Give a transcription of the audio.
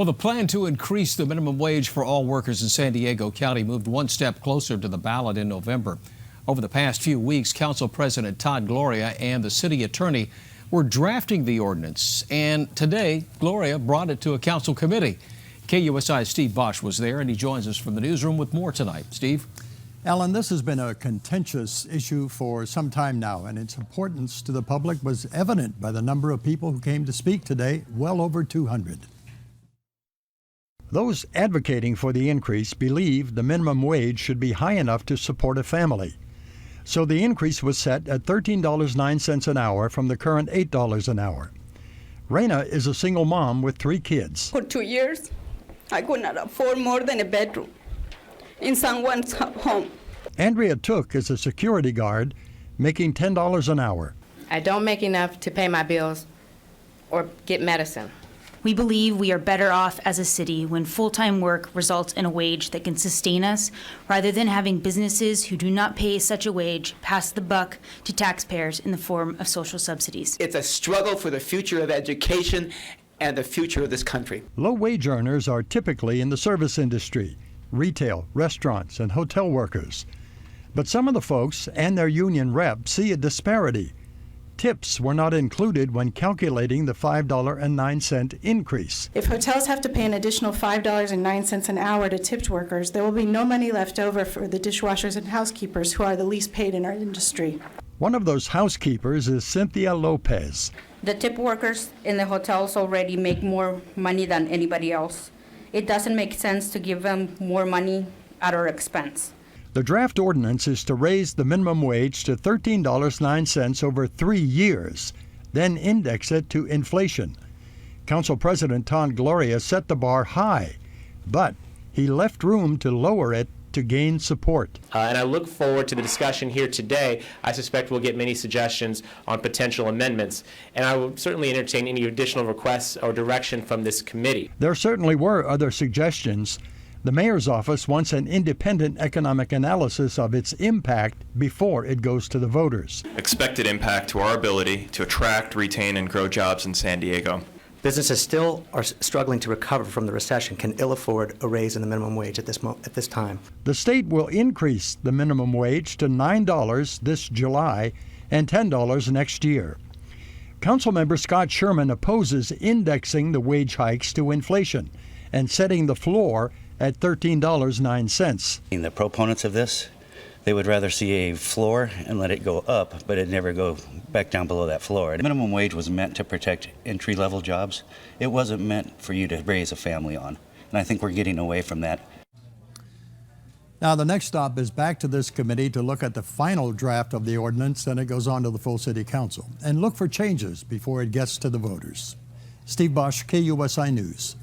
Well, the plan to increase the minimum wage for all workers in San Diego County moved one step closer to the ballot in November. Over the past few weeks, Council President Todd Gloria and the city attorney were drafting the ordinance. And today, Gloria brought it to a council committee. KUSI's Steve Bosch was there, and he joins us from the newsroom with more tonight. Steve? Alan, this has been a contentious issue for some time now, and its importance to the public was evident by the number of people who came to speak today, well over 200. Those advocating for the increase believe the minimum wage should be high enough to support a family. So the increase was set at $13.09 an hour from the current $8 an hour. Raina is a single mom with 3 kids. For 2 years, I could not afford more than a bedroom in someone's home. Andrea Took is a security guard making $10 an hour. I don't make enough to pay my bills or get medicine. We believe we are better off as a city when full-time work results in a wage that can sustain us, rather than having businesses who do not pay such a wage pass the buck to taxpayers in the form of social subsidies. It's a struggle for the future of education and the future of this country. Low-wage earners are typically in the service industry, retail, restaurants, and hotel workers. But some of the folks and their union rep see a disparity. Tips were not included when calculating the $5.09 increase. If hotels have to pay an additional $5.09 an hour to tipped workers, there will be no money left over for the dishwashers and housekeepers, who are the least paid in our industry. One of those housekeepers is Cynthia Lopez. The tip workers in the hotels already make more money than anybody else. It doesn't make sense to give them more money at our expense. The draft ordinance is to raise the minimum wage to $13.09 over 3 years, then index it to inflation. Council President Todd Gloria set the bar high, but he left room to lower it to gain support. And I look forward to the discussion here today. I suspect we'll get many suggestions on potential amendments, and I will certainly entertain any additional requests or direction from this committee. There certainly were other suggestions. The mayor's office wants an independent economic analysis of its impact before it goes to the voters. Expected impact to our ability to attract, retain, and grow jobs in San Diego. Businesses still are struggling to recover from the recession, can ill afford a raise in the minimum wage at this time. The state will increase the minimum wage to $9 this July and $10 next year. Councilmember Scott Sherman opposes indexing the wage hikes to inflation and setting the floor at $13.09. The proponents of this, they would rather see a floor and let it go up, but it never go back down below that floor. The minimum wage was meant to protect entry-level jobs. It wasn't meant for you to raise a family on, and I think we're getting away from that. Now, the next stop is back to this committee to look at the final draft of the ordinance, then it goes on to the full city council, and look for changes before it gets to the voters. Steve Bosch, KUSI News.